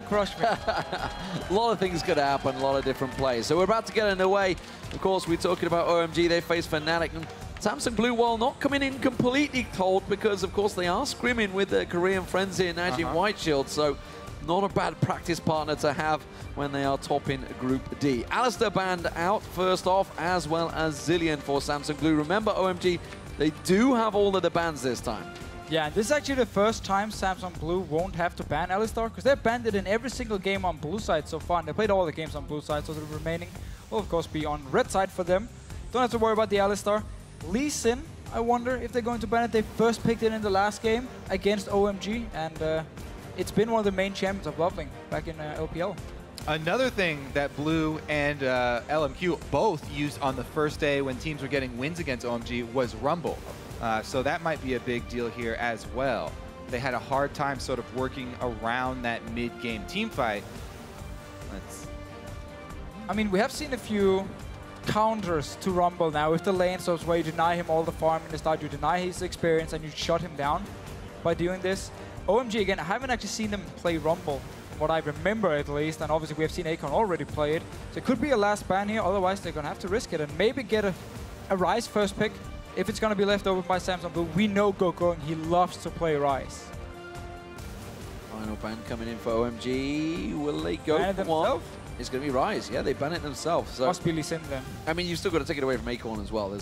Crush me. A lot of things could happen, a lot of different plays. So we're about to get underway. Of course, we're talking about OMG. They face Fnatic. And Samsung Blue, while not coming in completely cold, because, of course, they are scrimming with their Korean friends here, Najin Whiteshield. So not a bad practice partner to have when they are topping Group D. Alistair banned out first off, as well as Zilean for Samsung Blue. Remember, OMG, they do have all of the bans this time. Yeah, this is actually the first time Samsung Blue won't have to ban Alistar, because they've banned it in every single game on blue side so far, and they played all the games on blue side, so the remaining will of course be on red side for them. Don't have to worry about the Alistar. Lee Sin, I wonder if they're going to ban it. They first picked it in the last game against OMG, and it's been one of the main champions of Loveling back in LPL. Another thing that Blue and LMQ both used on the first day when teams were getting wins against OMG was Rumble. So that might be a big deal here as well. They had a hard time sort of working around that mid-game team fight. I mean, we have seen a few counters to Rumble now with the lane swaps where you deny him all the farm in the start, you deny his experience, and you shut him down by doing this. OMG, again, I haven't actually seen them play Rumble, from what I remember at least, and obviously we have seen Akon already play it. So it could be a last ban here, otherwise they're going to have to risk it and maybe get a Ryze first pick. If it's going to be left over by Samsung Blue, we know Gogoing, he loves to play Ryze. Final ban coming in for OMG. Will they go for one? It's going to be Ryze. Yeah, they ban it themselves. So must be Lee Sin then. I mean, you've still got to take it away from Acorn as well.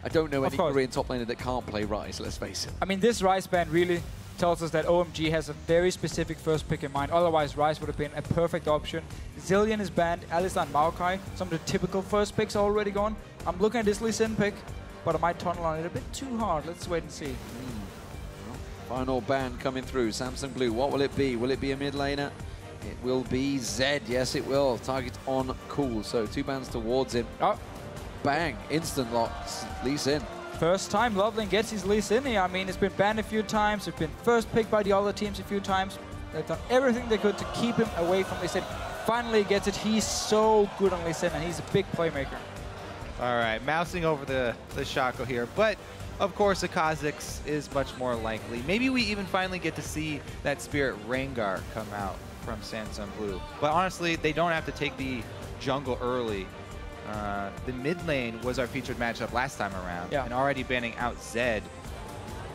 I don't know any Korean top laner that can't play Ryze, let's face it. I mean, this Ryze ban really tells us that OMG has a very specific first pick in mind. Otherwise, Ryze would have been a perfect option. Zilean is banned, Alistar and Maokai. Some of the typical first picks are already gone. I'm looking at this Lee Sin pick, but I might tunnel on it a bit too hard. Let's wait and see. Final ban coming through. Samsung Blue, what will it be? Will it be a mid laner? It will be Zed. Yes, it will. Target on Cool. So 2 bans towards him. Oh. Bang. Instant locks. Lee Sin. First time Loveling gets his Lee Sin here. I mean, it's been banned a few times. It's been first picked by the other teams a few times. They've done everything they could to keep him away from Lee Sin. Finally gets it. He's so good on Lee Sin, and he's a big playmaker. All right, mousing over the Shaco here, but of course a Kha'Zix is much more likely. Maybe we even finally get to see that Spirit Rengar come out from Samsung Blue. But honestly, they don't have to take the jungle early. The mid lane was our featured matchup last time around, and already banning out Zed.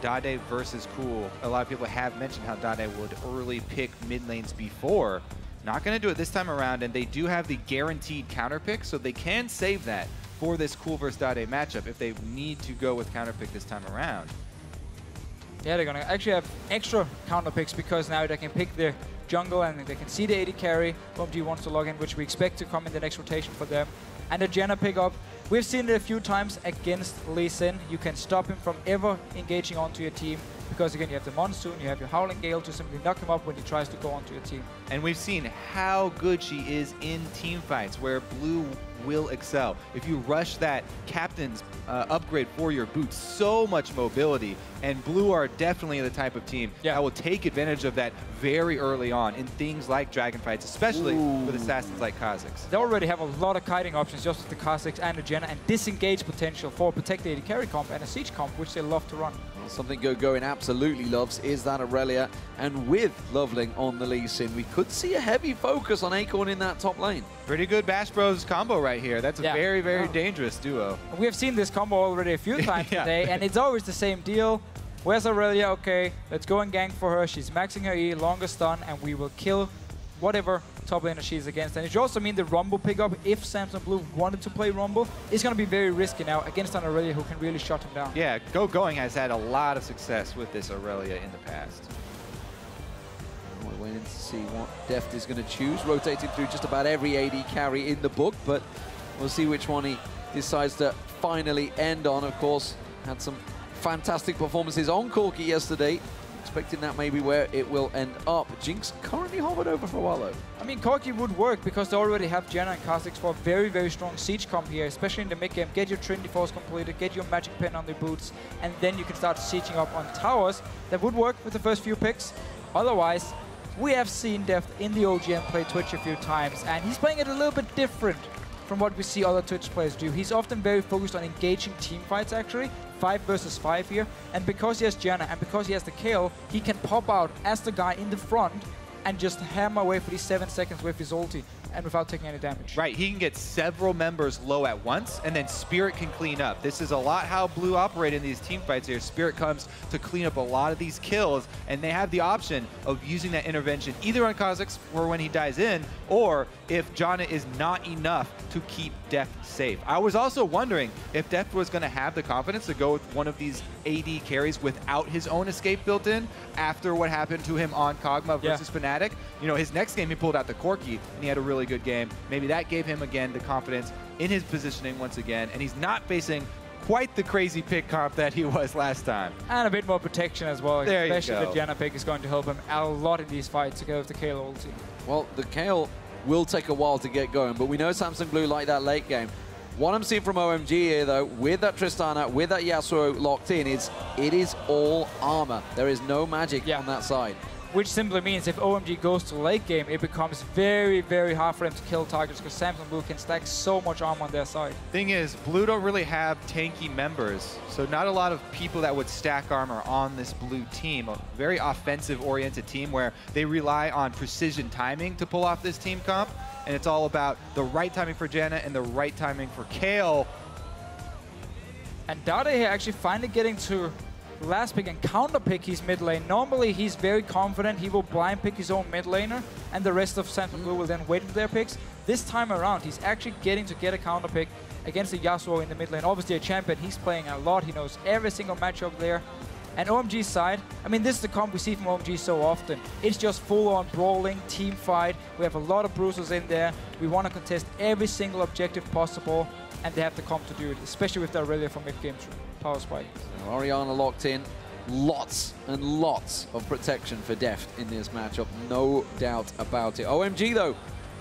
Dade versus Cool. A lot of people have mentioned how Dade would early pick mid lanes before. Not going to do it this time around, and they do have the guaranteed counter pick, so they can save that for this Cool versus Dade matchup if they need to go with counter pick this time around. Yeah, they're going to actually have extra counter picks because now they can pick the jungle and they can see the AD carry. OMG wants to log in, which we expect to come in the next rotation for them. And the Janna pickup, we've seen it a few times against Lee Sin. You can stop him from ever engaging onto your team because, again, you have the Monsoon, you have your Howling Gale to simply knock him up when he tries to go onto your team. And we've seen how good she is in team fights where Blue will excel. If you rush that captain's upgrade for your boots, so much mobility, and Blue are definitely the type of team that will take advantage of that very early on in things like dragon fights, especially with assassins like Kha'Zix. They already have a lot of kiting options just with the Kha'Zix and the Janna, and disengage potential for a protected AD carry comp and a siege comp, which they love to run. Well, something Gogoing absolutely loves is that Aurelia, and with Loveling on the Lee Sin, we could see a heavy focus on Acorn in that top lane. Pretty good Bash Bros combo right here. That's a very, very dangerous duo. We have seen this combo already a few times today, and it's always the same deal. Where's Aurelia? Okay, let's go and gank for her. She's maxing her E, longer stun, and we will kill whatever top laner she's against. And it should also mean the Rumble pickup, if Samsung Blue wanted to play Rumble, is going to be very risky now against an Aurelia who can really shut him down. Yeah, Gogoing has had a lot of success with this Aurelia in the past. We're waiting to see what Deft is going to choose, rotating through just about every AD carry in the book, but we'll see which one he decides to finally end on. Of course, had some fantastic performances on Corki yesterday. Expecting that maybe where it will end up. Jinx currently hovered over for a while though. I mean, Corki would work because they already have Janna and Kha'Zix for a very, very strong siege comp here, especially in the mid game. Get your Trinity Force completed, get your Magic Pen on the boots, and then you can start sieging up on towers. That would work with the first few picks. Otherwise, we have seen Deft in the OGN play Twitch a few times, and he's playing it a little bit different from what we see other Twitch players do. He's often very focused on engaging team fights, actually. 5 versus 5 here. And because he has Janna and because he has the Kayle, he can pop out as the guy in the front and just hammer away for these 7 seconds with his ulti and without taking any damage. Right, he can get several members low at once, and then Spirit can clean up. This is a lot how Blue operate in these team fights here. Spirit comes to clean up a lot of these kills, and they have the option of using that intervention either on Kha'Zix for when he dies in, or if Janna is not enough to keep Deft safe. I was also wondering if Deft was going to have the confidence to go with one of these AD carries without his own escape built in after what happened to him on Kog'Maw versus Fnatic. You know, his next game he pulled out the Corki, and he had a really good game. Maybe that gave him, again, the confidence in his positioning once again, and he's not facing quite the crazy pick comp that he was last time. And a bit more protection as well, there especially the Janna pick is going to help him a lot in these fights to go with the Kayle ulti. Well, the Kayle will take a while to get going, but we know Samsung Blue like that late game. What I'm seeing from OMG here, though, with that Tristana, with that Yasuo locked in, it is all armor. There is no magic on that side. Which simply means if OMG goes to late game, it becomes very, very hard for them to kill targets because Samsung Blue can stack so much armor on their side. Thing is, Blue don't really have tanky members, so not a lot of people that would stack armor on this Blue team. A very offensive-oriented team where they rely on precision timing to pull off this team comp, and it's all about the right timing for Janna and the right timing for Kayle. And Dade here actually finally getting to last pick and counter pick his mid lane. Normally he's very confident, he will blind pick his own mid laner and the rest of Samsung Blue will then wait for their picks. This time around he's actually getting to get a counter pick against the Yasuo in the mid lane. Obviously a champion, he's playing a lot, he knows every single matchup there. And OMG's side, I mean this is the comp we see from OMG so often. It's just full on brawling, team fight, we have a lot of bruisers in there, we want to contest every single objective possible and they have the comp to do it, especially with the Aurelia from mid-game power spike. So Orianna locked in. Lots and lots of protection for Deft in this matchup, no doubt about it. OMG though,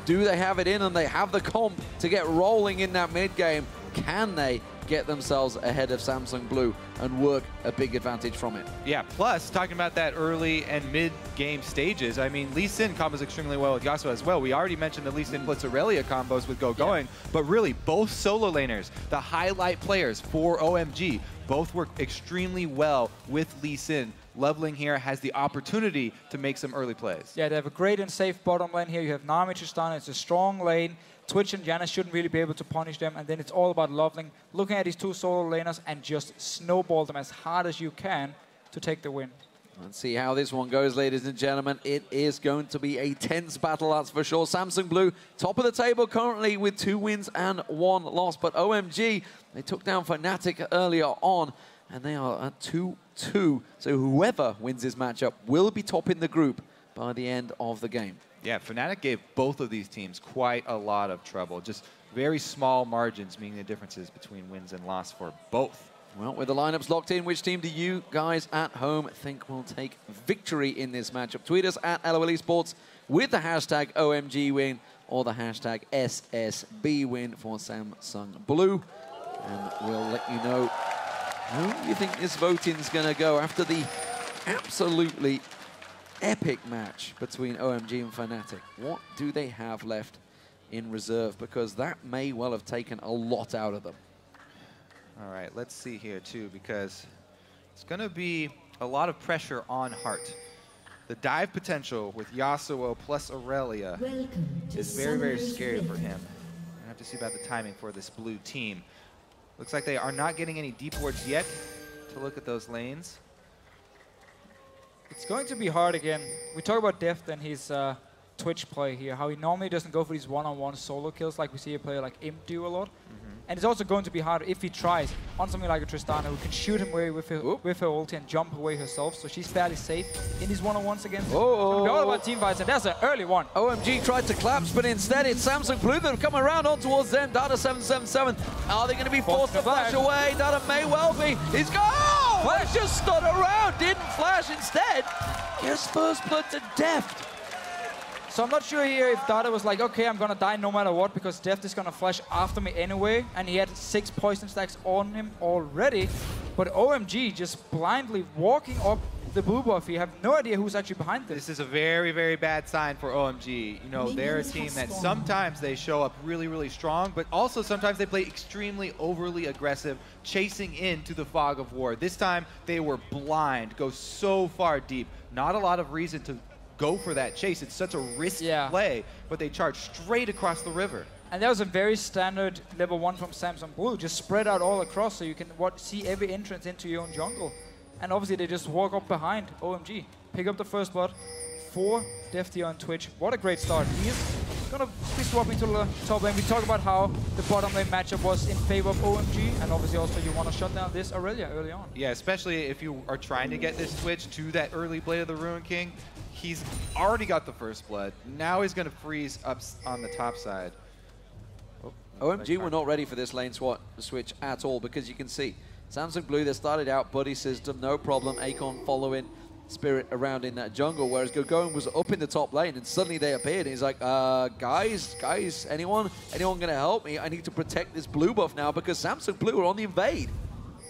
do they have it in and they have the comp to get rolling in that mid game? Can they get themselves ahead of Samsung Blue and work a big advantage from it? Yeah, plus, talking about that early and mid-game stages, I mean, Lee Sin combos extremely well with Yasuo as well. We already mentioned the Lee Sin plus Aurelia combos with Go Going, but really, both solo laners, the highlight players for OMG, both work extremely well with Lee Sin. Leveling here has the opportunity to make some early plays. Yeah, they have a great and safe bottom lane here. You have Nami Tristana, it's a strong lane. Twitch and Janna shouldn't really be able to punish them, and then it's all about Loveling, looking at these two solo laners and just snowball them as hard as you can to take the win. Let's see how this one goes, ladies and gentlemen. It is going to be a tense battle, that's for sure. Samsung Blue, top of the table currently with 2 wins and 1 loss, but OMG, they took down Fnatic earlier on, and they are at 2-2. So whoever wins this matchup will be top in the group by the end of the game. Yeah, Fnatic gave both of these teams quite a lot of trouble. Just very small margins, meaning the differences between wins and loss for both. Well, with the lineups locked in, which team do you guys at home think will take victory in this matchup? Tweet us at LoL eSports with the hashtag OMGWin or the hashtag SSBWin for Samsung Blue. And we'll let you know how you think this voting is going to go after the absolutely epic match between OMG and Fnatic. What do they have left in reserve? Because that may well have taken a lot out of them. All right, let's see here too, because it's going to be a lot of pressure on Heart. The dive potential with Yasuo plus Aurelia is very, very scary for him. I have to see about the timing for this Blue team. Looks like they are not getting any deep wards yet to look at those lanes. It's going to be hard again. We talk about Deft and his Twitch play here, how he normally doesn't go for these one-on-one solo kills like we see a player like Imp do a lot. And it's also going to be hard if he tries on something like a Tristana who can shoot him away with her ulti and jump away herself, so she's fairly safe in these one-on-ones against him. So we're all about team fights, and that's an early one. OMG tried to collapse, but instead it's Samsung Blue that have come around on towards them. Dada 777. Are they going to be forced to flash away? Dada may well be. He's gone! Oh, flash just stood around, didn't flash instead. Gives first blood to Deft. So I'm not sure here if Dada was like, okay, I'm gonna die no matter what because Deft is gonna flash after me anyway, and he had 6 poison stacks on him already. But OMG just blindly walking up the blue buff. You have no idea who's actually behind this. This is a very, very bad sign for OMG. You know, they're a team that sometimes they show up really, really strong, but also sometimes they play extremely overly aggressive, chasing into the fog of war. This time they were blind, go so far deep. Not a lot of reason to go for that chase. It's such a risky play, but they charge straight across the river. And that was a very standard level 1 from Samsung Blue. Just spread out all across so you can see every entrance into your own jungle. And obviously they just walk up behind OMG. Pick up the first blood for Deft here on Twitch. What a great start. He is going to be swapping to the top lane. We talk about how the bottom lane matchup was in favor of OMG. And obviously also you want to shut down this Aurelia early on. Yeah, especially if you are trying to get this Twitch to that early Blade of the Ruined King. He's already got the first blood. Now he's going to freeze up on the top side. OMG were not ready for this lane switch at all, because you can see Samsung Blue, they started out buddy system, no problem. Akon following Spirit around in that jungle, whereas Gogoin was up in the top lane, and suddenly they appeared. And he's like, guys, anyone gonna help me? I need to protect this blue buff now because Samsung Blue are on the invade.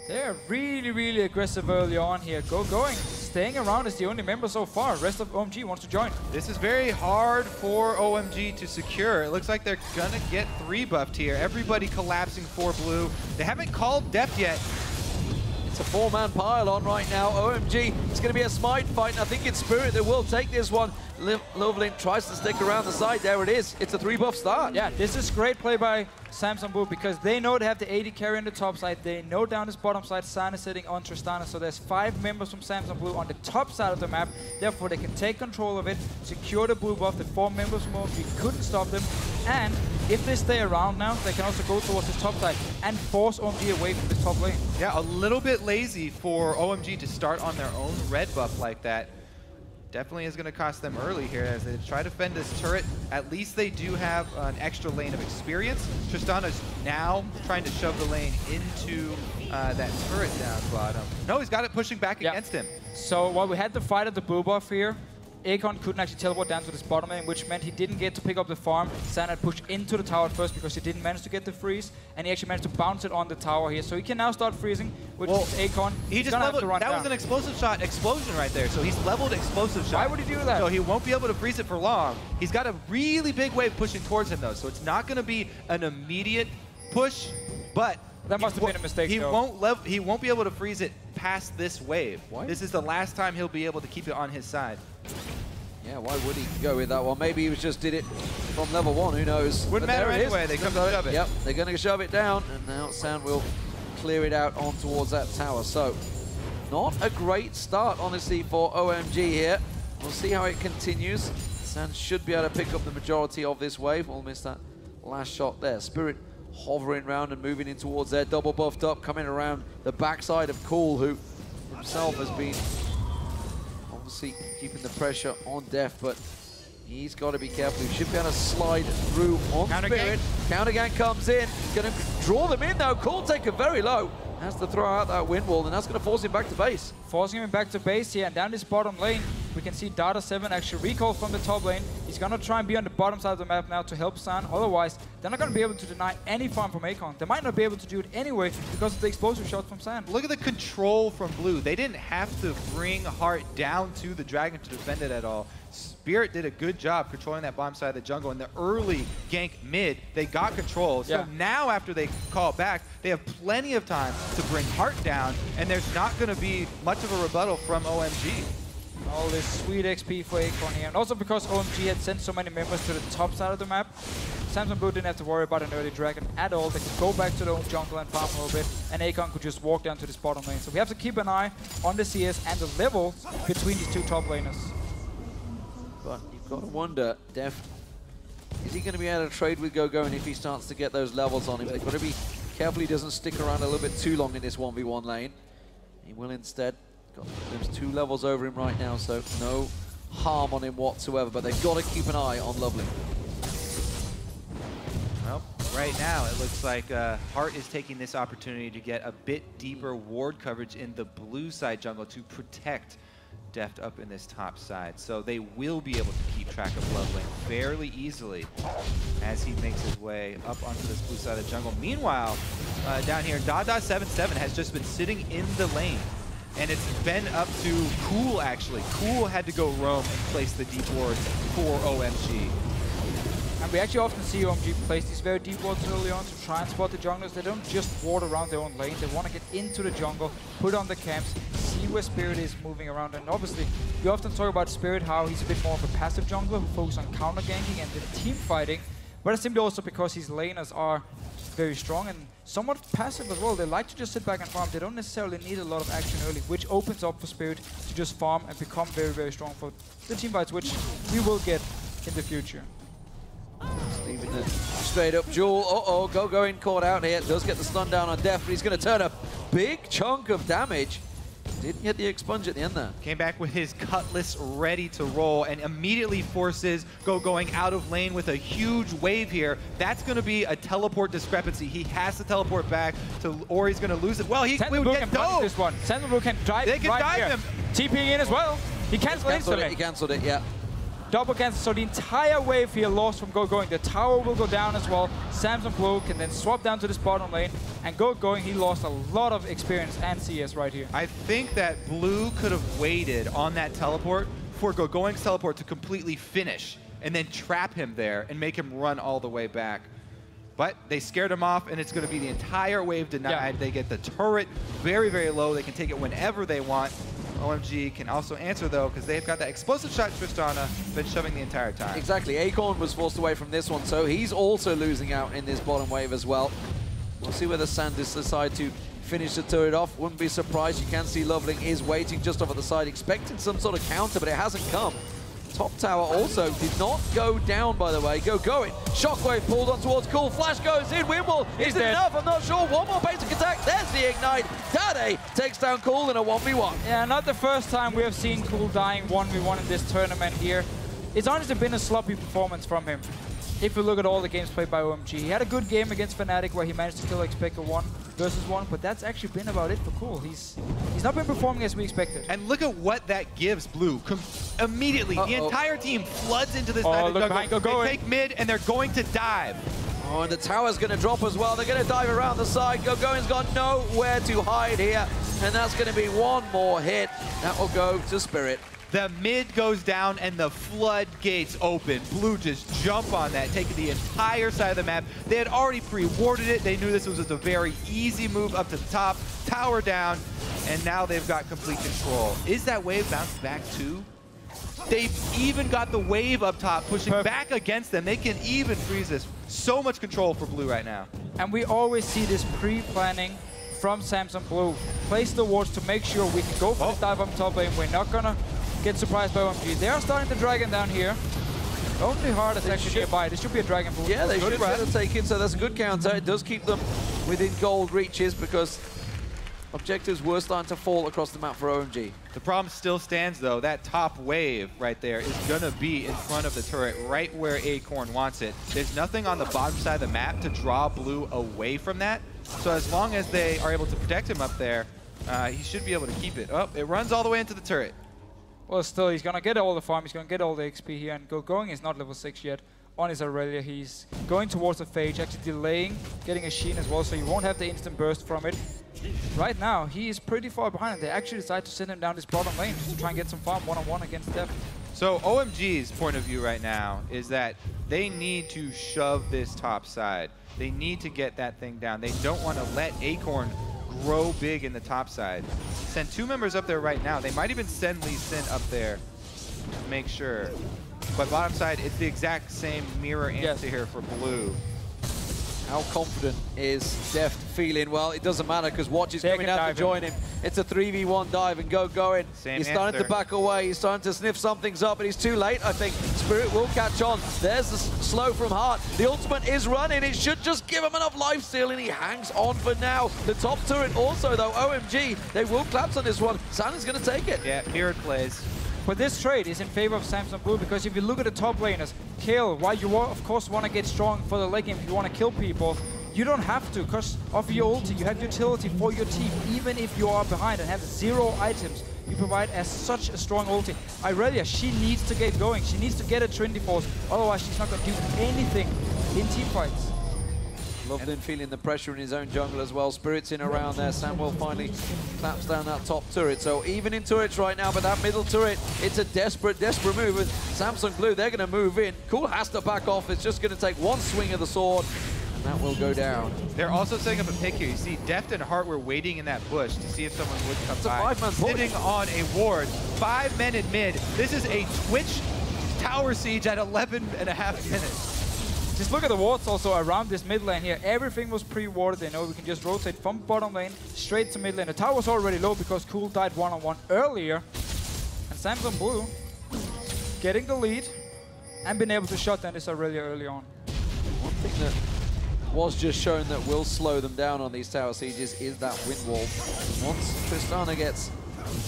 They're really, really aggressive early on here. Gogoin staying around is the only member so far. Rest of OMG wants to join. This is very hard for OMG to secure. It looks like they're gonna get 3 buffed here. Everybody collapsing for blue. They haven't called Deft yet. It's a 4-man pile-on right now. OMG, it's going to be a smite fight, and I think it's Spirit that will take this one. Lovelink tries to stick around the side. There it is. It's a 3-buff start. Yeah, this is great play by Samsung Blue because they know they have the AD carry on the top side. They know down this bottom side, San is sitting on Tristana. So there's 5 members from Samsung Blue on the top side of the map. Therefore, they can take control of it, secure the blue buff. The 4 members from OMG couldn't stop them. And if they stay around now, they can also go towards the top side and force OMG away from the top lane. Yeah, a little bit lazy for OMG to start on their own red buff like that. Definitely is going to cost them early here as they try to fend this turret. At least they do have an extra lane of experience. Tristana's now trying to shove the lane into that turret down bottom. No, he's got it pushing back against him. So while we had the fight at the blue buff here, Akon couldn't actually teleport down to this bottom lane, which meant he didn't get to pick up the farm. San had pushed into the tower first because he didn't manage to get the freeze, and he actually managed to bounce it on the tower here. So he can now start freezing, which is Akon. He just leveled, that was an explosive shot explosion right there. So he's leveled explosive shot. Why would he do that? So he won't be able to freeze it for long. He's got a really big wave pushing towards him though, so it's not going to be an immediate push, but that must have been a mistake. He won't be able to freeze it past this wave. What? This is the last time he'll be able to keep it on his side. Yeah, why would he go with that one? Maybe he just did it from level 1, who knows? Wouldn't matter anyway, they come to shove it. Yep, they're going to shove it down, and now San will clear it out on towards that tower. So, not a great start, honestly, for OMG here. We'll see how it continues. San should be able to pick up the majority of this wave. We'll miss that last shot there. Spirit hovering around and moving in towards there, double buffed up, coming around the backside of Cool, who himself has been obviously keeping the pressure on Deft, but he's got to be careful. He should be able to slide through on Spirit. Counter gank comes in. He's going to draw them in though. Cool taker very low. Has to throw out that wind wall, and that's going to force him back to base. Forcing him back to base here, and down this bottom lane, we can see Data 7 actually recall from the top lane. He's going to try and be on the bottom side of the map now to help San. Otherwise, they're not going to be able to deny any farm from Akon. They might not be able to do it anyway because of the explosive shot from San. Look at the control from Blue. They didn't have to bring Heart down to the Dragon to defend it at all. Spirit did a good job controlling that bottom side of the jungle. In the early gank mid, they got control. So now after they call it back, they have plenty of time to bring Heart down, and there's not going to be much of a rebuttal from OMG. All this sweet XP for Akon here. And also because OMG had sent so many members to the top side of the map, Samsung Blue didn't have to worry about an early Dragon at all. They could go back to their own jungle and farm a little bit, and Akon could just walk down to this bottom lane. So we have to keep an eye on the CS and the level between these two top laners. But you've got to wonder, Deft, is he going to be able to trade with Gogoin if he starts to get those levels on him? They've got to be careful he doesn't stick around a little bit too long in this 1v1 lane. He will instead. Got those 2 levels over him right now, so no harm on him whatsoever, but they've got to keep an eye on Lovely. Well, right now it looks like Heart is taking this opportunity to get a bit deeper ward coverage in the blue side jungle to protect Deft up in this top side. So they will be able to keep track of Lovely fairly easily as he makes his way up onto this blue side of the jungle. Meanwhile, down here, Dada77 has just been sitting in the lane. And it's been up to Cool, actually. Cool had to go roam and place the deep wards for OMG. And we actually often see OMG place these very deep wards early on to try and spot the junglers. They don't just ward around their own lane. They want to get into the jungle, put on the camps, see where Spirit is moving around. And obviously, we often talk about Spirit, how he's a bit more of a passive jungler who focuses on counter ganking and then team fighting. But it's simply also because his laners are very strong and somewhat passive as well. They like to just sit back and farm. They don't necessarily need a lot of action early, which opens up for Spirit to just farm and become very, very strong for the team fights, which we will get in the future. Leaving the straight up duel. Uh-oh, going caught out here. Does get the stun down on Def, but he's going to turn a big chunk of damage. Didn't get the expunge at the end there. Came back with his Cutlass ready to roll and immediately forces going out of lane with a huge wave here. That's going to be a teleport discrepancy. He has to teleport back to, or he's going to lose it. Well, we would get dove. This one. Sentinel can drive. They can right dive here. him. TPing in as well. He cancelled instantly. He cancelled it, yeah. Double cancel, so the entire wave here lost from going. The tower will go down as well. Samson Blue can then swap down to this bottom lane. And going, he lost a lot of experience and CS right here. I think that Blue could have waited on that teleport for Going's teleport to completely finish and then trap him there and make him run all the way back. But they scared him off, and it's going to be the entire wave denied. Yeah. They get the turret very, very low. They can take it whenever they want. OMG can also answer, though, because they've got that explosive shot Tristana, been shoving the entire time. Exactly. Acorn was forced away from this one, so he's also losing out in this bottom wave as well. We'll see whether Sandis decide to finish the turret off. Wouldn't be surprised. You can see Loveling is waiting just off at the side, expecting some sort of counter, but it hasn't come. Top tower also did not go down, by the way. Going. Shockwave pulled on towards Cool. Flash goes in. Wimble. Is it enough? I'm not sure. One more basic attack. There's the ignite. Dade takes down Cool in a 1v1. Yeah, not the first time we have seen Cool dying 1v1 in this tournament here. It's honestly been a sloppy performance from him. If you look at all the games played by OMG, he had a good game against Fnatic where he managed to kill Expector 1 versus 1, but that's actually been about it for Cool. He's not been performing as we expected. And look at what that gives Blue. Immediately, the entire team floods into this side of the jungle. They take mid, and they're going to dive. Oh, and the tower's going to drop as well. They're going to dive around the side. Going's got nowhere to hide here, and that's going to be one more hit. That will go to Spirit. The mid goes down and the floodgates open. Blue just jump on that, taking the entire side of the map. They had already pre-warded it. They knew this was a very easy move up to the top, tower down, and now they've got complete control. Is that wave bounced back too? They've even got the wave up top pushing back against them. They can even freeze this. So much control for Blue right now. And we always see this pre-planning from Samson Blue. Place the wards to make sure we can go for this dive up top lane. We're not gonna get surprised by OMG. They are starting the dragon down here. Only hard is actually nearby. This should be a dragon pool. Yeah, they should be able to take it, so that's a good counter. It does keep them within gold reaches because objectives were starting to fall across the map for OMG. The problem still stands, though. That top wave right there is going to be in front of the turret, right where Acorn wants it. There's nothing on the bottom side of the map to draw Blue away from that. So as long as they are able to protect him up there, he should be able to keep it. Oh, it runs all the way into the turret. Well, still, he's going to get all the farm. He's going to get all the XP here. And Going is not level 6 yet on his Aurelia. He's going towards the Phage, actually delaying getting a Sheen as well, so you won't have the instant burst from it. Right now, he is pretty far behind, and they actually decide to send him down this bottom lane just to try and get some farm one-on-one against Def. So OMG's point of view right now is that they need to shove this top side. They need to get that thing down. They don't want to let Acorn grow big in the top side. Send 2 members up there right now. They might even send Lee Sin up there to make sure. But bottom side, it's the exact same mirror answer here for Blue. How confident is Deft feeling? Well, it doesn't matter because Watch is coming out to join him. It's a 3v1 dive and going. He's starting to back away. He's starting to sniff something's up, but he's too late, I think. Spirit will catch on. There's the slow from Heart. The ultimate is running. It should just give him enough lifesteal, and he hangs on for now. The top turret also, though, OMG, they will collapse on this one. Santa's going to take it. Yeah, mirrored plays. But this trade is in favor of Samson Blue because if you look at the top laners, kill, while you of course want to get strong for the late game, if you want to kill people, you don't have to because of your ulti. You have utility for your team, even if you are behind and have 0 items. You provide as such a strong ulti. Aurelia, she needs to get going. She needs to get a Trinity Force, otherwise she's not going to do anything in team fights. Loveling feeling the pressure in his own jungle as well. Spirit's in around there. Samuel finally claps down that top turret. So even in turrets right now, but that middle turret, it's a desperate move. With Samsung Blue, they're going to move in. Cool has to back off. It's just going to take one swing of the sword. that will go down. They're also setting up a pick here. You see Deft and Hart were waiting in that bush to see if someone would come by. It's a 5-man sitting on a ward. 5 men in mid. This is a Twitch tower siege at 11.5 minutes. Just look at the wards also around this mid lane here. Everything was pre-warded. They know we can just rotate from bottom lane straight to mid lane. The tower was already low because Cool died one-on-one earlier. And Samsung Blue getting the lead and been able to shut down this Aurelia early on. One thing that was just shown that will slow them down on these tower sieges is that wind wall. Once Tristana gets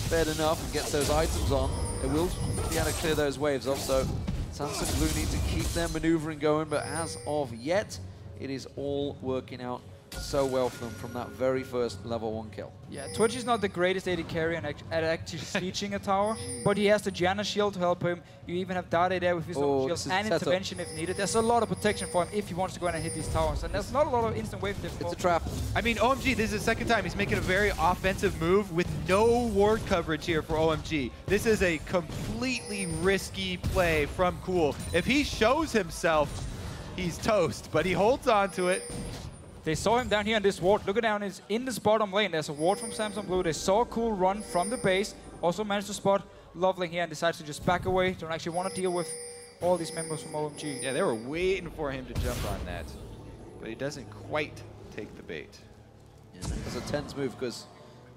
fed enough and gets those items on, it will be able to clear those waves off. So Samsung Blue need to keep their maneuvering going, but as of yet, it is all working out so well for them from that very first level 1 kill. Yeah, Twitch is not the greatest AD carry at actually sieging a tower, but he has the Janna shield to help him. You even have Dade there with his own shield and intervention if needed. There's a lot of protection for him if he wants to go in and hit these towers, and there's not a lot of instant wave difficulty. It's a trap. I mean, OMG, this is the second time he's making a very offensive move with no ward coverage here for OMG. This is a completely risky play from Cool. If he shows himself, he's toast, but he holds on to it. They saw him down here in this ward. Look at down in this bottom lane. There's a ward from Samsung Blue. They saw Cool run from the base. Also managed to spot Loveling here and decides to just back away. Don't actually want to deal with all these members from OMG. Yeah, they were waiting for him to jump on that, but he doesn't quite take the bait. Yeah, that's a tense move because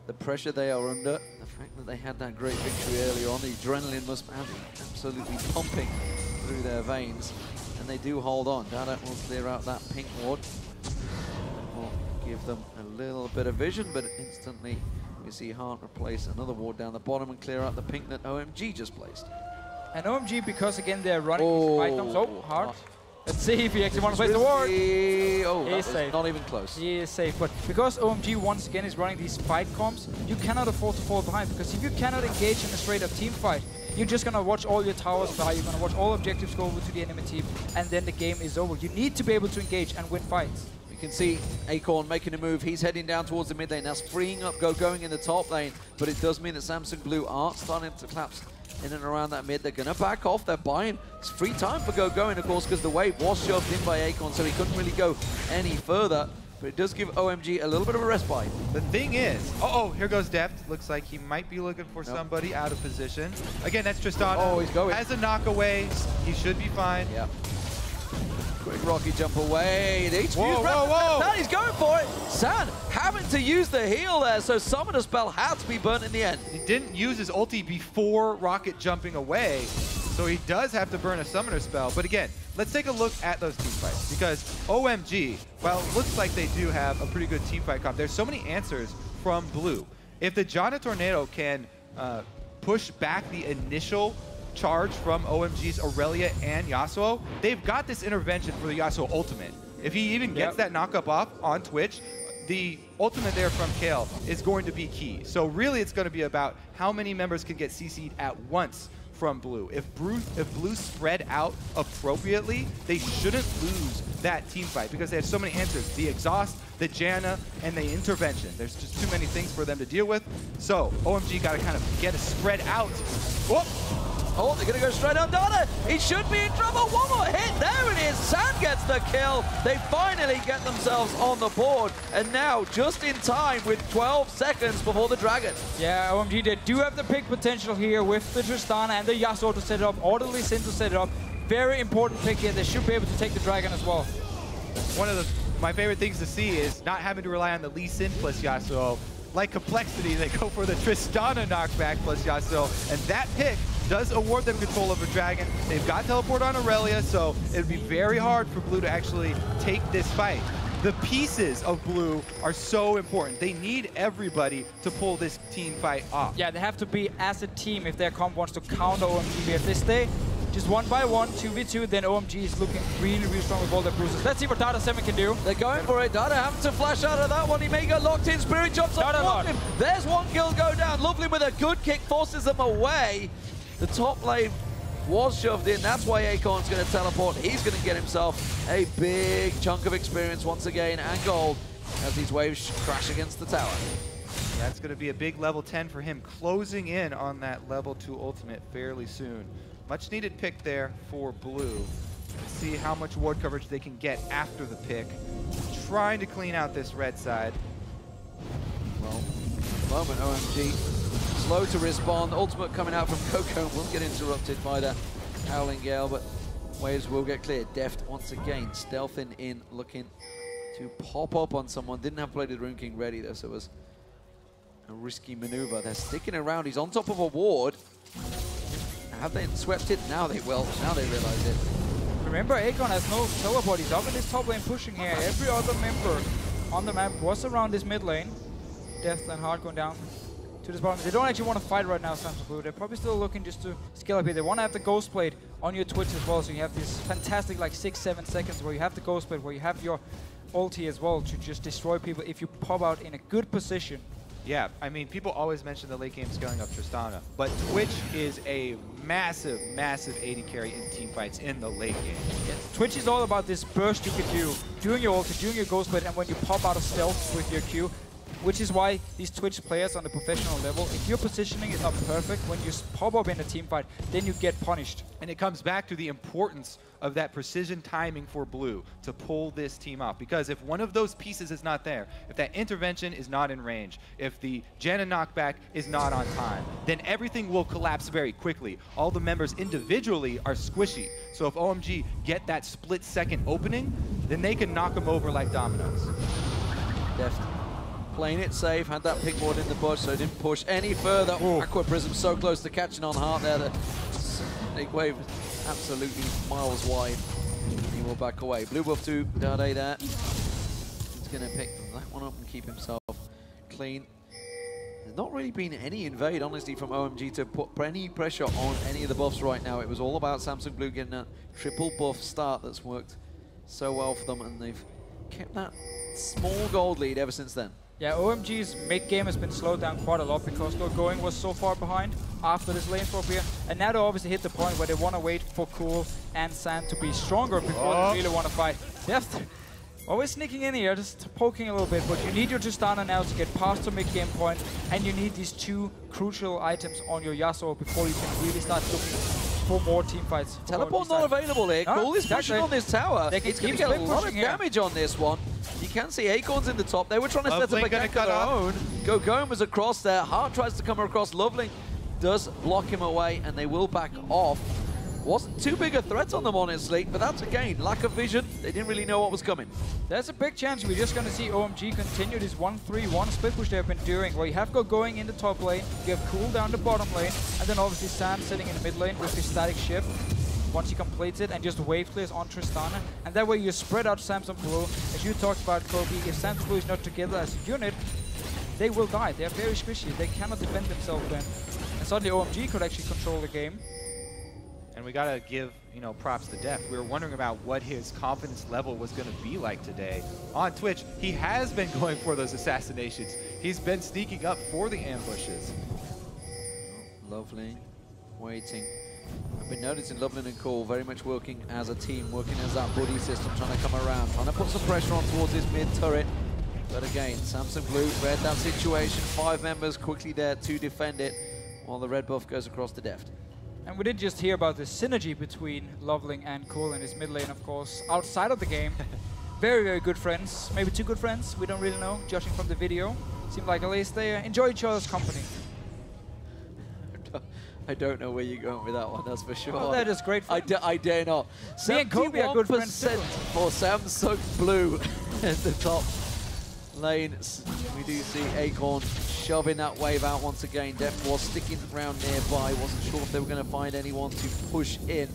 the pressure they are under, the fact that they had that great victory early on, the adrenaline must be absolutely pumping through their veins, and they do hold on. Dada will clear out that pink ward. Give them a little bit of vision, but instantly we see Hart replace another ward down the bottom and clear out the pink that OMG just placed. And OMG, because again they're running these items. Oh, Hart. Let's see if he actually wants to place the ward. Oh, he is safe. Not even close. He is safe, but because OMG once again is running these fight comps, you cannot afford to fall behind, because if you cannot engage in a straight up team fight, you're just gonna watch all your towers die, you're gonna watch all objectives go over to the enemy team, and then the game is over. You need to be able to engage and win fights. You can see Acorn making a move. He's heading down towards the mid lane. That's freeing up going in the top lane, but it does mean that Samsung Blue are starting to collapse in and around that mid. They're going to back off. They're buying. It's free time for going, of course, because the wave was shoved in by Acorn, so he couldn't really go any further. But it does give OMG a little bit of a respite. The thing is, here goes Deft. Looks like he might be looking for somebody out of position. Again, that's Tristana. Oh, he's going. Has a knockaway. He should be fine. Yeah. Quick rocky jump away. Whoa. He's going for it. San having to use the heal there, so Summoner Spell had to be burnt in the end. He didn't use his ulti before Rocket jumping away, so he does have to burn a Summoner Spell. But again, let's take a look at those team fights, because OMG, while it looks like they do have a pretty good team fight comp, there's so many answers from Blue. If the Janna Tornado can push back the initial charge from OMG's Aurelia and Yasuo, they've got this intervention for the Yasuo ultimate. If he even gets that knock-up off on Twitch, the ultimate there from Kale is going to be key. So really it's going to be about how many members can get CC'd at once from Blue. If Blue spread out appropriately, they shouldn't lose that team fight because they have so many answers. The exhaust, the Janna, and the intervention. There's just too many things for them to deal with. So OMG got to kind of get it spread out. Whoop. Oh, they're going to go straight on Dada. He should be in trouble. One more hit. There it is. San gets the kill. They finally get themselves on the board. And now, just in time, with 12 seconds before the Dragon. Yeah, OMG, they do have the pick potential here with the Tristana and the Yasuo to set it up, or the Lee Sin to set it up. Very important pick here. They should be able to take the Dragon as well. One of my favorite things to see is not having to rely on the Lee Sin plus Yasuo. Like Complexity, they go for the Tristana knockback plus Yasuo, and that pick does award them control over Dragon. They've got teleport on Aurelia, so it would be very hard for Blue to actually take this fight. The pieces of Blue are so important. They need everybody to pull this team fight off. Yeah, they have to be as a team if their comp wants to counter OMG. If they stay just 1v1, 2v2, then OMG is looking really, really strong with all their bruises. Let's see what Dada 7 can do. They're going for it. Dada having to flash out of that one. He may get locked in. Spirit jumps on him. There's one kill go down. Lovely with a good kick forces them away. The top lane was shoved in. That's why Acorn's going to teleport. He's going to get himself a big chunk of experience once again and gold as these waves crash against the tower. That's going to be a big level 10 for him, closing in on that level 2 ultimate fairly soon. Much needed pick there for Blue. see how much ward coverage they can get after the pick. Trying to clean out this red side. Well, at the moment, OMG slow to respond. Ultimate coming out from Coco will get interrupted by the Howling Gale, but waves will get cleared. Deft once again stealthing in, looking to pop up on someone. Didn't have Bladed Rune King ready though, so it was a risky maneuver. They're sticking around. He's on top of a ward. Have they swept it? Now they will. Now they realize it. Remember, Akon has no teleport. He's up in this top lane pushing here. Every other member on the map was around this mid lane. Death and Hard going down to this bottom. They don't actually want to fight right now, Samsung Blue. They're probably still looking just to scale up here. They want to have the Ghost Blade on your Twitch as well, so you have this fantastic like 6-7 seconds where you have the Ghost Blade, where you have your ulti as well to just destroy people if you pop out in a good position. Yeah, I mean, people always mention the late game scaling up Tristana, but Twitch is a massive, massive AD carry in team fights in the late game. Yes. Twitch is all about this burst you can do, doing your ulti, doing your Ghost Blade, and when you pop out of stealth with your Q, which is why these Twitch players on the professional level, if your positioning is not perfect, when you pop up in a team fight, then you get punished. And it comes back to the importance of that precision timing for Blue to pull this team off. Because if one of those pieces is not there, if that intervention is not in range, if the Janna knockback is not on time, then everything will collapse very quickly. All the members individually are squishy. So if OMG get that split-second opening, then they can knock them over like dominoes. Deft playing it safe, had that pick ward in the bush, so didn't push any further. Aqua Prism so close to catching on Heart there. The Snake Wave absolutely miles wide. He will back away. Blue buff to Dade there. He's going to pick that one up and keep himself clean. There's not really been any invade, honestly, from OMG to put any pressure on any of the buffs right now. It was all about Samsung Blue getting that triple buff start that's worked so well for them, and they've kept that small gold lead ever since then. Yeah, OMG's mid-game has been slowed down quite a lot because Going was so far behind after this lane swap here. And now they obviously hit the point where they want to wait for Cool and Sand to be stronger before they really want to fight. Deft always sneaking in here, just poking a little bit, but you need your Tristana now to get past the mid-game point, and you need these two crucial items on your Yasuo before you can really start looking for more team fights. Teleport not available here. Cool is pushing on this tower. They can It's going to get a lot of damage on this one. You can see Acorns in the top. They were trying to set up a gank of their own. Gogoan was across there. Heart tries to come across. Loveling does block him away, and they will back off. Wasn't too big a threat on them, honestly, but that's again, lack of vision. They didn't really know what was coming. There's a big chance we're just going to see OMG continue this 1-3-1 split push they've been doing, where you have Going in the top lane, you have Cool down the bottom lane, and then obviously Sand sitting in the mid lane with his static ship. Once he completes it, and just wave clears on Tristana, and that way you spread out Samsung Blue. As you talked about, Kobe, if Samsung Blue is not together as a unit, they will die. They're very squishy. They cannot defend themselves then. And suddenly OMG could actually control the game. And we gotta give, you know, props to Def. We were wondering about what his confidence level was gonna be like today. On Twitch, he has been going for those assassinations. He's been sneaking up for the ambushes. Lovely. Waiting. I've been noticing Loveland and Cool very much working as a team, working as that buddy system, trying to come around, trying to put some pressure on towards this mid turret. But again, Samsung Blue read that situation. 5 members quickly there to defend it, while the red buff goes across to Deft. And we did just hear about the synergy between Loveling and Cool in his mid lane, of course, outside of the game. Very, very good friends. Maybe too good friends, we don't really know, judging from the video. Seemed like at least they enjoy each other's company. I don't know where you're going with that one, that's for sure. Oh, that is great fun. I dare not. Me and Kobe are good friends too. For Samsung Blue at the top lane. We do see Acorn shoving that wave out once again. Def was sticking around nearby, wasn't sure if they were going to find anyone to push in.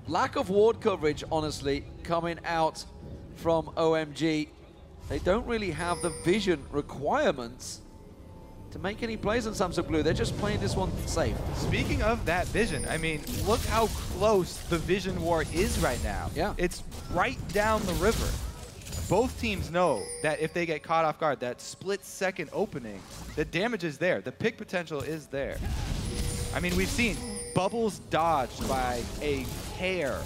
Lack of ward coverage, honestly, coming out from OMG. They don't really have the vision requirements to make any plays on Samsung Blue. They're just playing this one safe. Speaking of that vision, I mean, look how close the vision war is right now. Yeah. It's right down the river. Both teams know that if they get caught off guard, that split-second opening, the damage is there. The pick potential is there. I mean, we've seen bubbles dodged by a hair,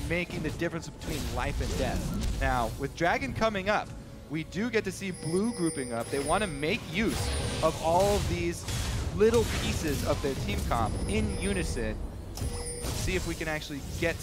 making the difference between life and death. Now, with Dragon coming up, we do get to see Blue grouping up. They want to make use of all of these little pieces of their team comp in unison. Let's see if we can actually get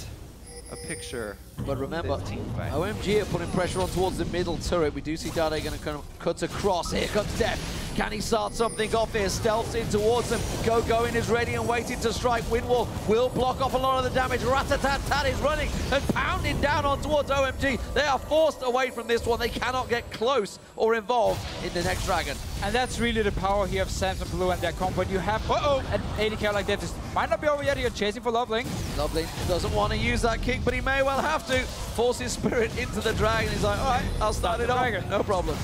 a picture. But remember, This team fight. OMG are putting pressure on towards the middle turret. We do see Dade going to kind of cut across. Here comes Def. Can he start something off here? Stealths in towards him. Go-Going is ready and waiting to strike. Windwall will block off a lot of the damage. Ratatat is running and pounding down on towards OMG. They are forced away from this one. They cannot get close or involved in the next dragon. And that's really the power here of Samsung Blue and their combo. You have an 80k like that. This might not be over yet. You're chasing for Loveling. Loveling doesn't want to use that kick, but he may well have to. Force his spirit into the dragon. He's like, all right, I'll start it off. No problem.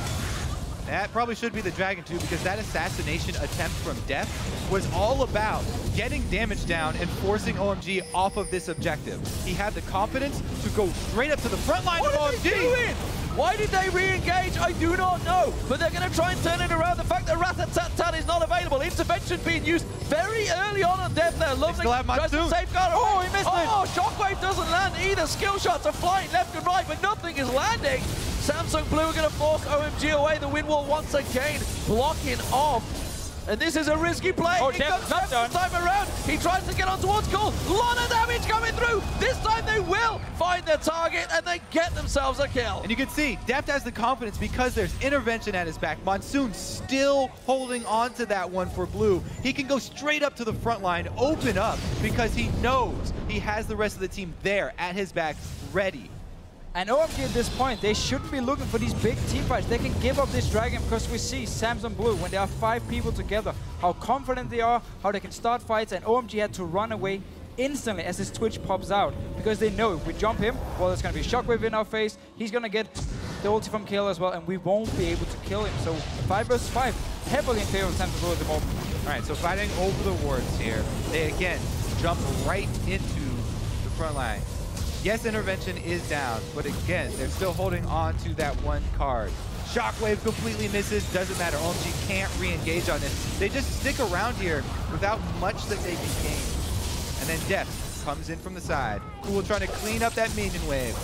That probably should be the Dragon too, because that assassination attempt from Def was all about getting damage down and forcing OMG off of this objective. He had the confidence to go straight up to the front line of OMG. Why did they re-engage? I do not know. But they're going to try and turn it around. The fact that Ratatat is not available. Intervention being used very early on Def there. Lovely tries to safeguard. Oh, he missed it. Oh, Shockwave doesn't land either. Skill shots are flying left and right, but nothing is landing. Samsung Blue are going to force OMG away. The Windwall once again blocking off. And this is a risky play. Oh, It comes Def this time around. He tries to get on towards Cole. A lot of damage coming through. This time they will find their target and they get themselves a kill. And you can see Deft has the confidence because there's intervention at his back. Monsoon still holding on to that one for Blue. He can go straight up to the front line, open up, because he knows he has the rest of the team there at his back, ready. And OMG at this point, they shouldn't be looking for these big team fights. They can give up this dragon because we see Samsung Blue, when there are 5 people together, how confident they are, how they can start fights, and OMG had to run away instantly as his Twitch pops out. Because they know if we jump him, well, there's going to be Shockwave in our face. He's going to get the ulti from Kill as well, and we won't be able to kill him. So 5 versus 5, heavily in favor of Samsung Blue at the moment. All right, so fighting over the wards here. They, again, jump right into the front line. Yes, intervention is down, but again, they're still holding on to that one card. Shockwave completely misses, doesn't matter. OMG can't re-engage on this. They just stick around here without much that they can gain. And then Def comes in from the side. Cool, trying to clean up that minion wave.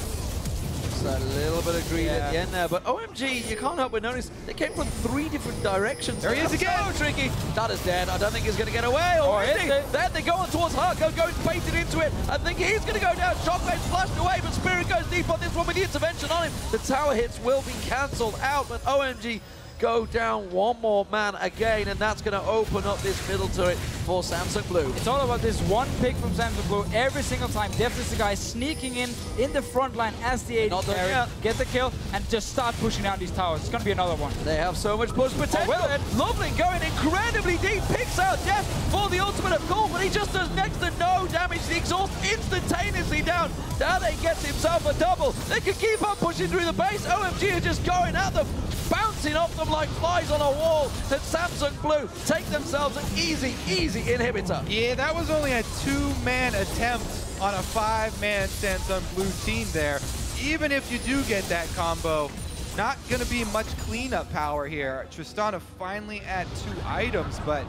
Just a little bit of greed at the end there, but OMG, you can't help but notice they came from 3 different directions. There he is again! So tricky. That is dead. I don't think he's going to get away. Or is he? Then they go on towards Harko, going baited into it. I think he's going to go down. Shockwave flashed away, but Spirit goes deep on this one with the intervention on him. The tower hits will be cancelled out, but OMG go down one more man again, and that's going to open up this middle turret for Samsung Blue. It's all about this one pick from Samsung Blue every single time. Def is the guy sneaking in the front line as the AD carry, get the kill, and just start pushing down these towers. It's going to be another one. They have so much push potential. Lovely going incredibly deep, picks out Def for the ultimate of Cole, but he just does next to no damage. The exhaust instantaneously down. Dade gets himself a double. They can keep on pushing through the base. OMG are just going at them, bouncing off them like flies on a wall, and Samsung Blue take themselves an easy inhibitor. Yeah, that was only a 2-man attempt on a 5-man Samsung Blue team there. Even if you do get that combo, not going to be much cleanup power here. Tristana finally at 2 items, but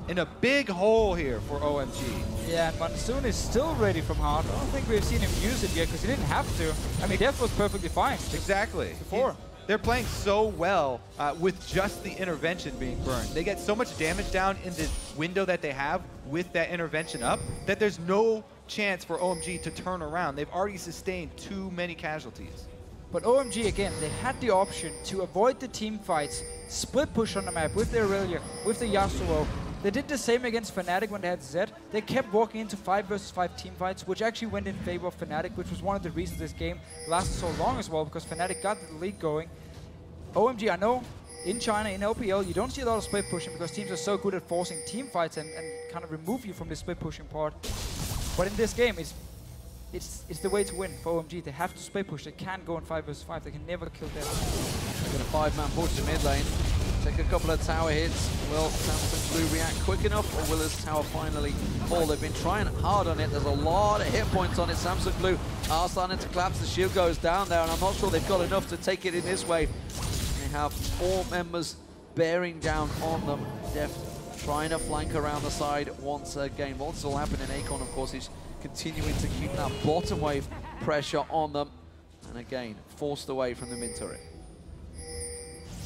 in a big hole here for OMG. Yeah, and Monsoon is still ready from hard. I don't think we've seen him use it yet because he didn't have to. I mean, Def was perfectly fine. Exactly. Before. They're playing so well with just the intervention being burned. They get so much damage down in the window that they have with that intervention up that there's no chance for OMG to turn around. They've already sustained too many casualties. But OMG, again, they had the option to avoid the team fights, split push on the map with the Aurelia, with the Yasuo. They did the same against Fnatic when they had Zed. They kept walking into 5 versus 5 team fights, which actually went in favor of Fnatic, which was one of the reasons this game lasted so long as well, because Fnatic got the lead going. OMG, I know in China, in LPL, you don't see a lot of split pushing because teams are so good at forcing team fights and kind of remove you from the split pushing part. But in this game, it's the way to win for OMG. They have to split push. They can't go in 5 versus 5. They can never kill them. They're going to 5-man push to mid lane. Take a couple of tower hits. Will Samsung Blue react quick enough, or will his tower finally fall? They've been trying hard on it. There's a lot of hit points on it. Samsung Blue are starting to collapse. The shield goes down there, and I'm not sure they've got enough to take it in this wave. They have 4 members bearing down on them. Def trying to flank around the side once again. What's all happening? Acorn, of course, is continuing to keep that bottom wave pressure on them. And again, forced away from the mid turret.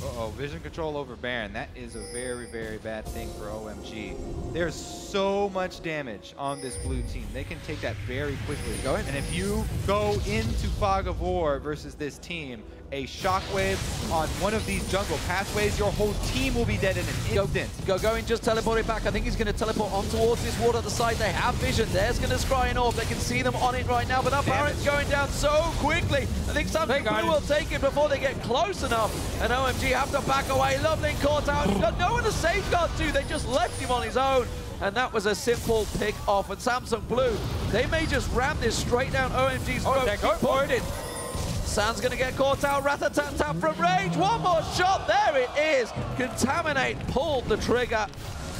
Uh-oh, vision control over Baron. That is a very, very bad thing for OMG. There's so much damage on this blue team. They can take that very quickly. And if you go into Fog of War versus this team, a shockwave on one of these jungle pathways, your whole team will be dead in an instant. Going, just teleporting back. I think he's going to teleport on towards this ward at the side. They have vision. There's going to scry an orb. They can see them on it right now, but that Baron's going down so quickly. I think Samsung Blue will take it before they get close enough, and OMG have to back away. Loveling caught out. He's got no one to safeguard to. They just left him on his own. And that was a simple pick off. And Samsung Blue, they may just ram this straight down OMG's throat. They're going for it. San's going to get caught out. Rat-a-tat-tat from range. One more shot. There it is. Contaminate pulled the trigger.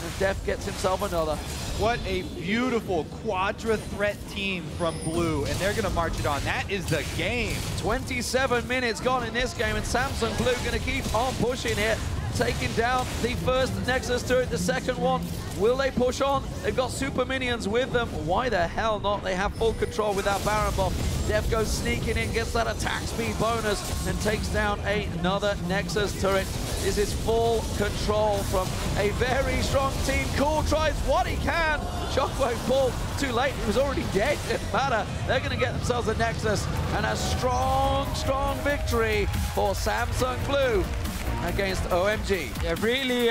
And Def gets himself another. What a beautiful quadra threat team from Blue, and they're going to march it on. That is the game. 27 minutes gone in this game, and Samsung Blue going to keep on pushing it. Taking down the first Nexus turret, the second one. Will they push on? They've got super minions with them. Why the hell not? They have full control with that Baron bomb. Def goes sneaking in, gets that attack speed bonus, and takes down another Nexus turret. This is full control from a very strong team. Cool tries what he can. Shockwave pulled too late. He was already dead. It didn't matter. They're going to get themselves a Nexus, and a strong, strong victory for Samsung Blue against OMG. Yeah, really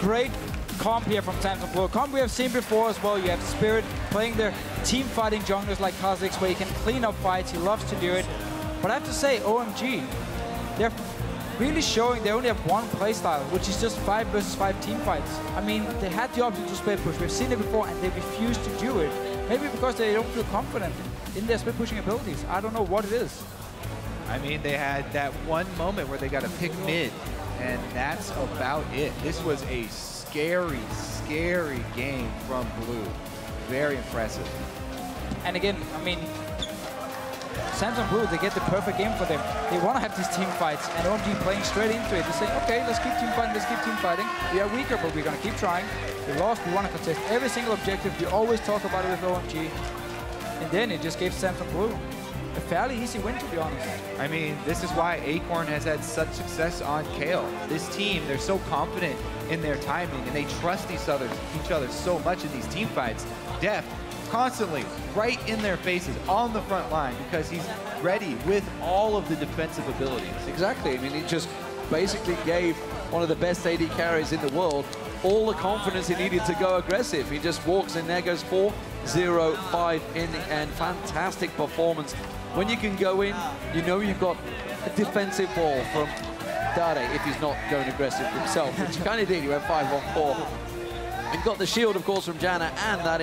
great comp here from Samsung Blue. Comp we have seen before as well. You have Spirit playing their team fighting junglers like Kha'Zix, where he can clean up fights. He loves to do it. But I have to say, OMG, they're really showing they only have one playstyle, which is just 5 versus 5 team fights. I mean, they had the option to split push. We've seen it before, and they refused to do it. Maybe because they don't feel confident in their split pushing abilities. I don't know what it is. I mean, they had that one moment where they got to pick mid, and that's about it. This was a scary, scary game from Blue. Very impressive. And again, I mean, Samsung Blue, they get the perfect game for them. They want to have these team fights, and OMG playing straight into it. They say, okay, let's keep team fighting, let's keep team fighting. We are weaker, but we're going to keep trying. We lost, we want to contest every single objective. We always talk about it with OMG. And then it just gave Samsung Blue a fairly easy win, to be honest. I mean, this is why Acorn has had such success on Kale. This team, they're so confident in their timing, and they trust each other so much in these team fights. Def constantly right in their faces on the front line because he's ready with all of the defensive abilities. Exactly. I mean, he just basically gave one of the best AD carries in the world all the confidence he needed to go aggressive. He just walks in there, goes 4-0-5 in the end. Fantastic performance. When you can go in, you know you've got a defensive ball from Dade if he's not going aggressive himself, which he kind of did. He went 5-1-4. And got the shield, of course, from Janna and that